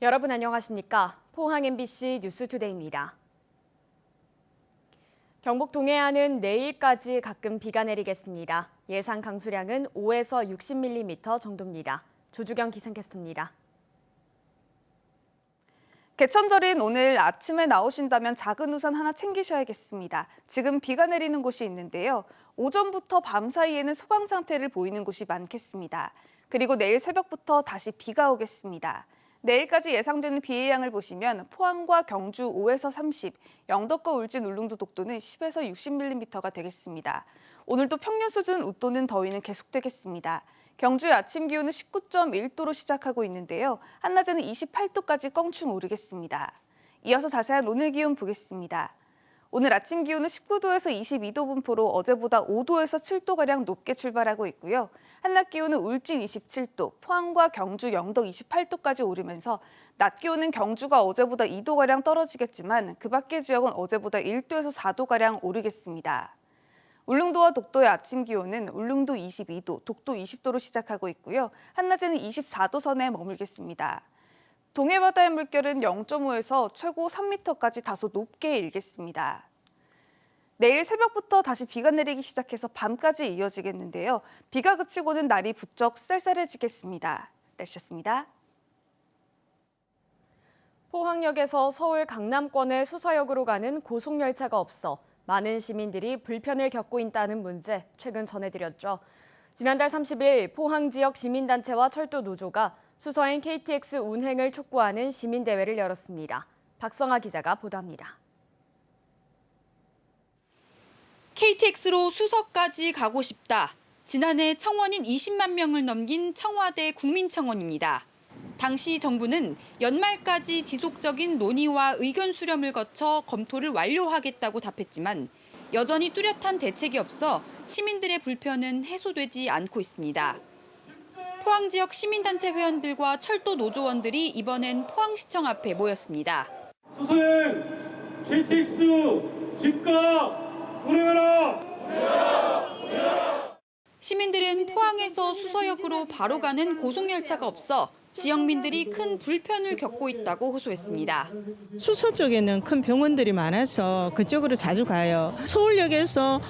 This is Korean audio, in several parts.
여러분 안녕하십니까? 포항 MBC 뉴스투데이입니다. 경북 동해안은 내일까지 가끔 비가 내리겠습니다. 예상 강수량은 5에서 60mm 정도입니다. 조주경 기상캐스터입니다. 개천절인 오늘 아침에 나오신다면 작은 우산 하나 챙기셔야겠습니다. 지금 비가 내리는 곳이 있는데요. 오전부터 밤 사이에는 소강 상태를 보이는 곳이 많겠습니다. 그리고 내일 새벽부터 다시 비가 오겠습니다. 내일까지 예상되는 비의 양을 보시면 포항과 경주 5에서 30, 영덕과 울진, 울릉도, 독도는 10에서 60mm가 되겠습니다. 오늘도 평년 수준 웃도는 더위는 계속되겠습니다. 경주의 아침 기온은 19.1도로 시작하고 있는데요. 한낮에는 28도까지 껑충 오르겠습니다. 이어서 자세한 오늘 기온 보겠습니다. 오늘 아침 기온은 19도에서 22도 분포로 어제보다 5도에서 7도가량 높게 출발하고 있고요. 한낮 기온은 울진 27도, 포항과 경주, 영덕 28도까지 오르면서 낮 기온은 경주가 어제보다 2도가량 떨어지겠지만 그 밖의 지역은 어제보다 1도에서 4도가량 오르겠습니다. 울릉도와 독도의 아침 기온은 울릉도 22도, 독도 20도로 시작하고 있고요. 한낮에는 24도 선에 머물겠습니다. 동해바다의 물결은 0.5에서 최고 3m까지 다소 높게 일겠습니다. 내일 새벽부터 다시 비가 내리기 시작해서 밤까지 이어지겠는데요. 비가 그치고는 날이 부쩍 쌀쌀해지겠습니다. 날씨였습니다. 포항역에서 서울 강남권의 수서역으로 가는 고속열차가 없어 많은 시민들이 불편을 겪고 있다는 문제 최근 전해드렸죠. 지난달 30일 포항 지역 시민단체와 철도 노조가 수서행 KTX 운행을 촉구하는 시민대회를 열었습니다. 박성아 기자가 보도합니다. KTX로 수서까지 가고 싶다. 지난해 청원인 20만 명을 넘긴 청와대 국민청원입니다. 당시 정부는 연말까지 지속적인 논의와 의견 수렴을 거쳐 검토를 완료하겠다고 답했지만 여전히 뚜렷한 대책이 없어 시민들의 불편은 해소되지 않고 있습니다. 포항 지역 시민단체 회원들과 철도 노조원들이 이번엔 포항시청 앞에 모였습니다. 수서행 KTX 즉각 운행하라! 시민들은 포항에서 수서역으로 바로 가는 고속열차가 없어 지역민들이 큰 불편을 겪고 있다고 호소했습니다. 수서 쪽에는 큰 병원들이 많아서 그쪽으로 자주 가요. 서울역에서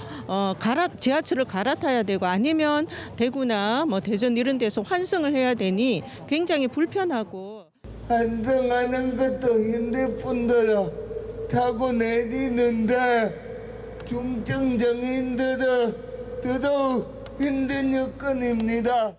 지하철을 갈아타야 되고 아니면 대구나 대전 이런 데서 환승을 해야 되니 굉장히 불편하고. 환승하는 것도 힘들 뿐더러 타고 내리는데 중증장애인들은 더더욱 힘든 여건입니다.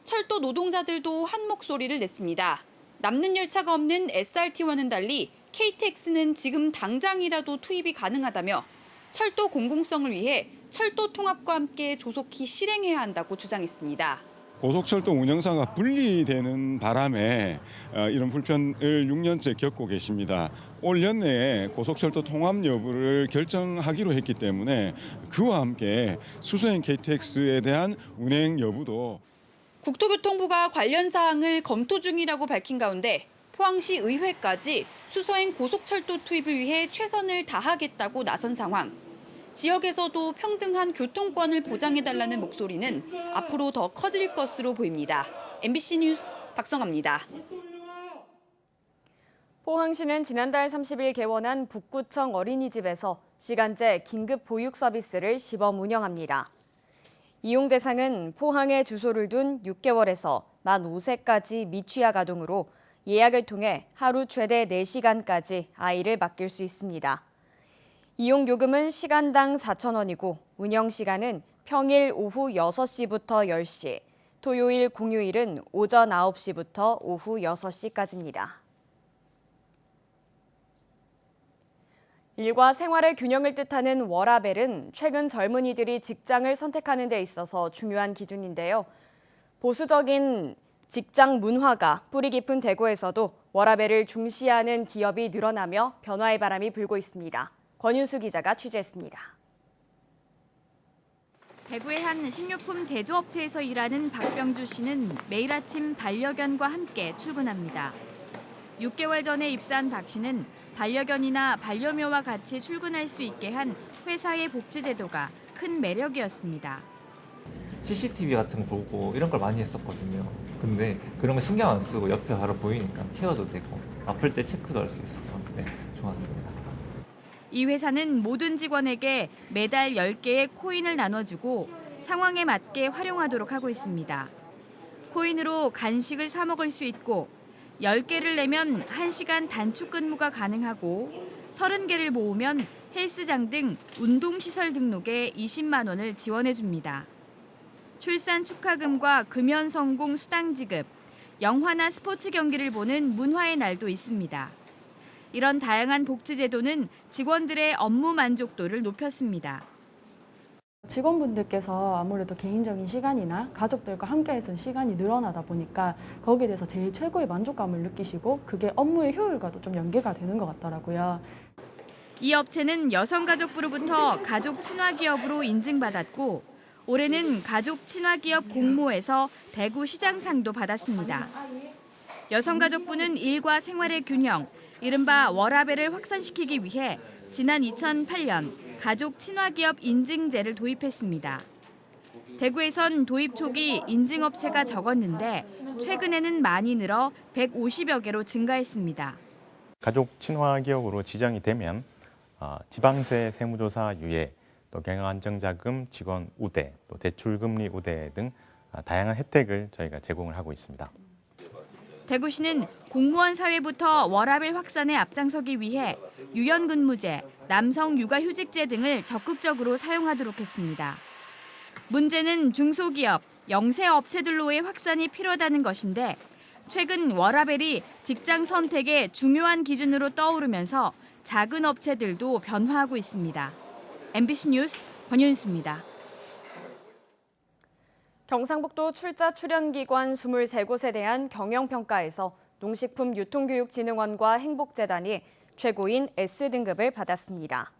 철도 노동자들도 한 목소리를 냈습니다. 남는 열차가 없는 SRT와는 달리 KTX는 지금 당장이라도 투입이 가능하다며 철도 공공성을 위해 철도 통합과 함께 조속히 실행해야 한다고 주장했습니다. 고속철도 운영사가 분리되는 바람에 이런 불편을 6년째 겪고 계십니다. 올 연내에 고속철도 통합 여부를 결정하기로 했기 때문에 그와 함께 수서행 KTX에 대한 운행 여부도 국토교통부가 관련 사항을 검토 중이라고 밝힌 가운데 포항시 의회까지 수서행 고속철도 투입을 위해 최선을 다하겠다고 나선 상황. 지역에서도 평등한 교통권을 보장해달라는 목소리는 앞으로 더 커질 것으로 보입니다. MBC 뉴스 박성아입니다. 포항시는 지난달 30일 개원한 북구청 어린이집에서 시간제 긴급 보육 서비스를 시범 운영합니다. 이용 대상은 포항에 주소를 둔 6개월에서 만 5세까지 미취학 아동으로 예약을 통해 하루 최대 4시간까지 아이를 맡길 수 있습니다. 이용 요금은 시간당 4,000원이고 운영 시간은 평일 오후 6시부터 10시, 토요일 공휴일은 오전 9시부터 오후 6시까지입니다. 일과 생활의 균형을 뜻하는 워라밸은 최근 젊은이들이 직장을 선택하는 데 있어서 중요한 기준인데요. 보수적인 직장 문화가 뿌리 깊은 대구에서도 워라밸을 중시하는 기업이 늘어나며 변화의 바람이 불고 있습니다. 권윤수 기자가 취재했습니다. 대구의 한 식료품 제조업체에서 일하는 박병주 씨는 매일 아침 반려견과 함께 출근합니다. 6개월 전에 입사한 박 씨는 반려견이나 반려묘와 같이 출근할 수 있게 한 회사의 복지 제도가 큰 매력이었습니다. CCTV 같은 거 보고 이런 걸 많이 했었거든요. 근데 그런 거 신경 안 쓰고 옆에 바로 보이니까 케어도 되고 아플 때 체크도 할 수 있어서 네, 좋았습니다. 이 회사는 모든 직원에게 매달 10개의 코인을 나눠주고 상황에 맞게 활용하도록 하고 있습니다. 코인으로 간식을 사 먹을 수 있고 10개를 내면 1시간 단축 근무가 가능하고 30개를 모으면 헬스장 등 운동시설 등록에 20만 원을 지원해 줍니다. 출산 축하금과 금연 성공 수당 지급, 영화나 스포츠 경기를 보는 문화의 날도 있습니다. 이런 다양한 복지 제도는 직원들의 업무 만족도를 높였습니다. 직원분들께서 아무래도 개인적인 시간이나 가족들과 함께해서 시간이 늘어나다 보니까 거기에 대해서 제일 최고의 만족감을 느끼시고 그게 업무의 효율과도 좀 연계가 되는 것 같더라고요. 이 업체는 여성가족부로부터 가족 친화기업으로 인증받았고 올해는 가족 친화기업 공모에서 대구 시장상도 받았습니다. 여성가족부는 일과 생활의 균형, 이른바 워라밸을 확산시키기 위해 지난 2008년 가족 친화기업 인증제를 도입했습니다. 대구에선 도입 초기 인증업체가 적었는데 최근에는 많이 늘어 150여 개로 증가했습니다. 가족 친화 기업으로 지정이 되면 지방세 세무조사 유예, 또 경영안정자금 직원 우대, 또 대출금리 우대 등 다양한 혜택을 저희가 제공을 하고 있습니다. 대구시는 공무원 사회부터 워라밸 확산에 앞장서기 위해 유연근무제, 남성 육아휴직제 등을 적극적으로 사용하도록 했습니다. 문제는 중소기업, 영세업체들로의 확산이 필요하다는 것인데 최근 워라밸이 직장 선택의 중요한 기준으로 떠오르면서 작은 업체들도 변화하고 있습니다. MBC 뉴스 권윤수입니다. 경상북도 출자 출연기관 23곳에 대한 경영평가에서 농식품유통교육진흥원과 행복재단이 최고인 S등급을 받았습니다.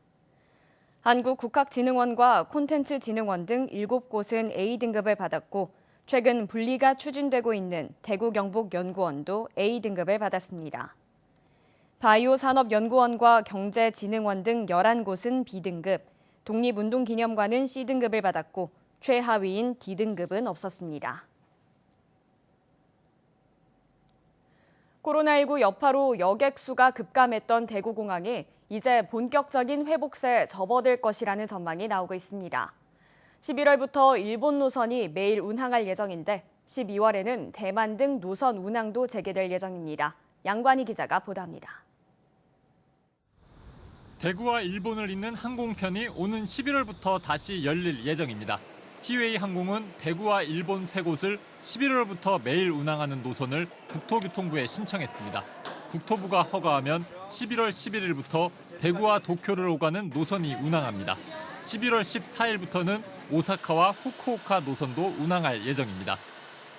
한국국학진흥원과 콘텐츠진흥원 등 7곳은 A등급을 받았고 최근 분리가 추진되고 있는 대구경북연구원도 A등급을 받았습니다. 바이오산업연구원과 경제진흥원 등 11곳은 B등급, 독립운동기념관은 C등급을 받았고 최하위인 D등급은 없었습니다. 코로나19 여파로 여객 수가 급감했던 대구공항이 이제 본격적인 회복세에 접어들 것이라는 전망이 나오고 있습니다. 11월부터 일본 노선이 매일 운항할 예정인데 12월에는 대만 등 노선 운항도 재개될 예정입니다. 양관희 기자가 보도합니다. 대구와 일본을 잇는 항공편이 오는 11월부터 다시 열릴 예정입니다. 티웨이 항공은 대구와 일본 3곳을 11월부터 매일 운항하는 노선을 국토교통부에 신청했습니다. 국토부가 허가하면 11월 11일부터 대구와 도쿄를 오가는 노선이 운항합니다. 11월 14일부터는 오사카와 후쿠오카 노선도 운항할 예정입니다.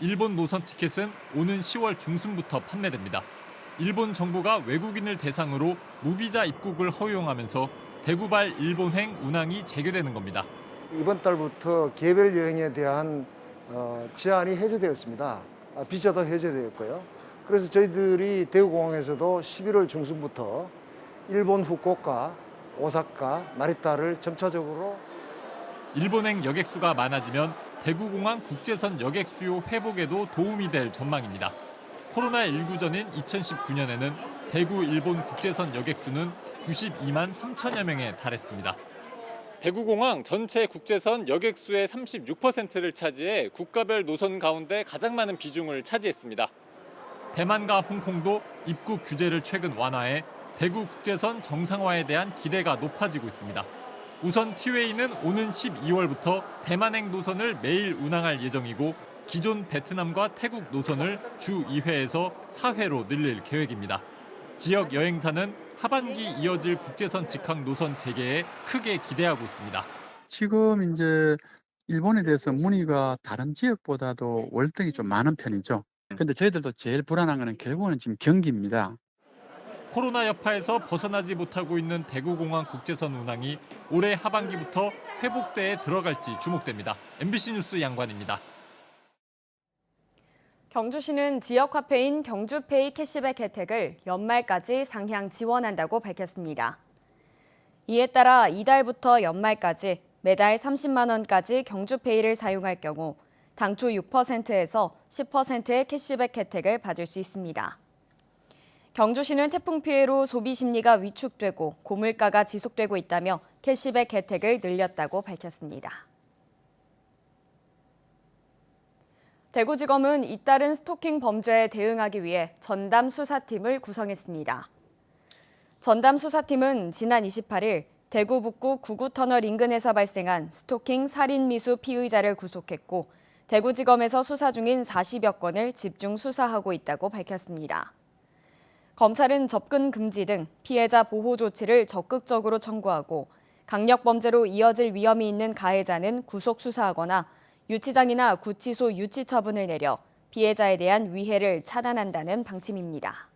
일본 노선 티켓은 오는 10월 중순부터 판매됩니다. 일본 정부가 외국인을 대상으로 무비자 입국을 허용하면서 대구발 일본행 운항이 재개되는 겁니다. 이번 달부터 개별 여행에 대한 제한이 해제되었습니다. 비자도 해제되었고요. 그래서 저희들이 대구공항에서도 11월 중순부터 일본 후쿠오카, 오사카, 나리타를 점차적으로 일본행 여객 수가 많아지면 대구공항 국제선 여객 수요 회복에도 도움이 될 전망입니다. 코로나19 전인 2019년에는 대구 일본 국제선 여객 수는 92만 3천여 명에 달했습니다. 대구공항 전체 국제선 여객 수의 36%를 차지해 국가별 노선 가운데 가장 많은 비중을 차지했습니다. 대만과 홍콩도 입국 규제를 최근 완화해 대구 국제선 정상화에 대한 기대가 높아지고 있습니다. 우선 티웨이는 오는 12월부터 대만행 노선을 매일 운항할 예정이고 기존 베트남과 태국 노선을 주 2회에서 4회로 늘릴 계획입니다. 지역 여행사는 하반기 이어질 국제선 직항 노선 재개에 크게 기대하고 있습니다. 지금 이제 일본에 대해서 문의가 다른 지역보다도 월등히 좀 많은 편이죠. 근데 저희들도 제일 불안한 거는 결국은 지금 경기입니다. 코로나 여파에서 벗어나지 못하고 있는 대구공항 국제선 운항이 올해 하반기부터 회복세에 들어갈지 주목됩니다. MBC 뉴스 양관입니다. 경주시는 지역화폐인 경주페이 캐시백 혜택을 연말까지 상향 지원한다고 밝혔습니다. 이에 따라 이달부터 연말까지 매달 30만 원까지 경주페이를 사용할 경우 당초 6%에서 10%의 캐시백 혜택을 받을 수 있습니다. 경주시는 태풍 피해로 소비 심리가 위축되고 고물가가 지속되고 있다며 캐시백 혜택을 늘렸다고 밝혔습니다. 대구지검은 잇따른 스토킹 범죄에 대응하기 위해 전담 수사팀을 구성했습니다. 전담 수사팀은 지난 28일 대구 북구 구구터널 인근에서 발생한 스토킹 살인 미수 피의자를 구속했고 대구지검에서 수사 중인 40여 건을 집중 수사하고 있다고 밝혔습니다. 검찰은 접근 금지 등 피해자 보호 조치를 적극적으로 청구하고 강력범죄로 이어질 위험이 있는 가해자는 구속 수사하거나 유치장이나 구치소 유치 처분을 내려 피해자에 대한 위해를 차단한다는 방침입니다.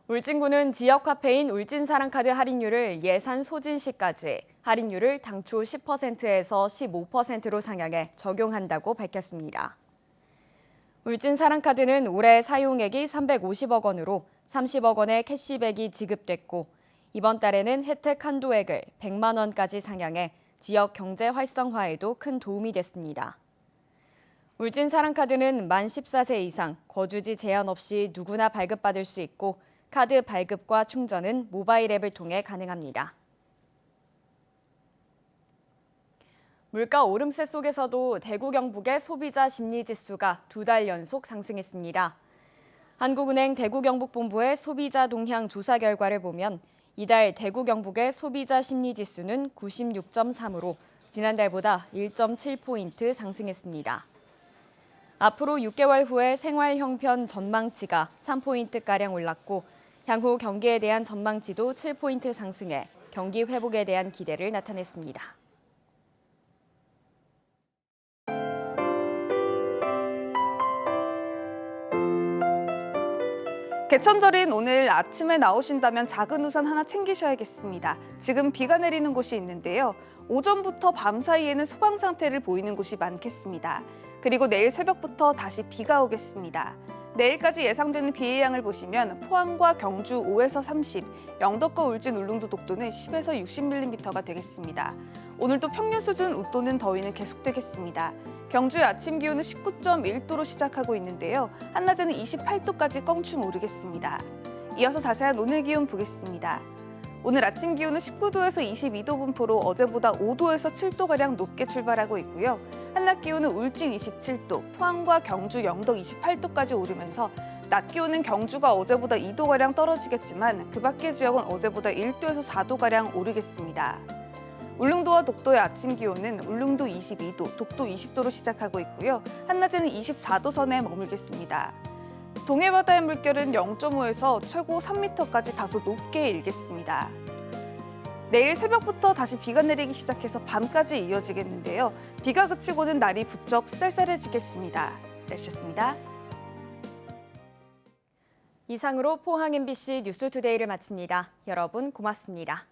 울진군은 지역 화폐인 울진사랑카드 할인율을 예산 소진 시까지 할인율을 당초 10%에서 15%로 상향해 적용한다고 밝혔습니다. 울진사랑카드는 올해 사용액이 350억 원으로 30억 원의 캐시백이 지급됐고 이번 달에는 혜택 한도액을 100만 원까지 상향해 지역 경제 활성화에도 큰 도움이 됐습니다. 울진사랑카드는 만 14세 이상 거주지 제한 없이 누구나 발급받을 수 있고 카드 발급과 충전은 모바일 앱을 통해 가능합니다. 물가 오름세 속에서도 대구 경북의 소비자 심리지수가 2달 연속 상승했습니다. 한국은행 대구경북본부의 소비자 동향 조사 결과를 보면 이달 대구 경북의 소비자 심리지수는 96.3으로 지난달보다 1.7포인트 상승했습니다. 앞으로 6개월 후에 생활 형편 전망치가 3포인트가량 올랐고 향후 경기에 대한 전망치도 7포인트 상승해 경기 회복에 대한 기대를 나타냈습니다. 개천절인 오늘 아침에 나오신다면 작은 우산 하나 챙기셔야겠습니다. 지금 비가 내리는 곳이 있는데요. 오전부터 밤 사이에는 소강 상태를 보이는 곳이 많겠습니다. 그리고 내일 새벽부터 다시 비가 오겠습니다. 내일까지 예상되는 비의 양을 보시면 포항과 경주 5에서 30, 영덕과 울진, 울릉도, 독도는 10에서 60mm가 되겠습니다. 오늘도 평년 수준 웃도는 더위는 계속되겠습니다. 경주의 아침 기온은 19.1도로 시작하고 있는데요. 한낮에는 28도까지 껑충 오르겠습니다. 이어서 자세한 오늘 기온 보겠습니다. 오늘 아침 기온은 19도에서 22도 분포로 어제보다 5도에서 7도가량 높게 출발하고 있고요. 한낮 기온은 울진 27도, 포항과 경주, 영덕 28도까지 오르면서 낮 기온은 경주가 어제보다 2도가량 떨어지겠지만 그 밖의 지역은 어제보다 1도에서 4도가량 오르겠습니다. 울릉도와 독도의 아침 기온은 울릉도 22도, 독도 20도로 시작하고 있고요. 한낮에는 24도 선에 머물겠습니다. 동해바다의 물결은 0.5에서 최고 3m까지 다소 높게 일겠습니다. 내일 새벽부터 다시 비가 내리기 시작해서 밤까지 이어지겠는데요. 비가 그치고는 날이 부쩍 쌀쌀해지겠습니다. 날씨였습니다. 이상으로 포항 MBC 뉴스투데이를 마칩니다. 여러분 고맙습니다.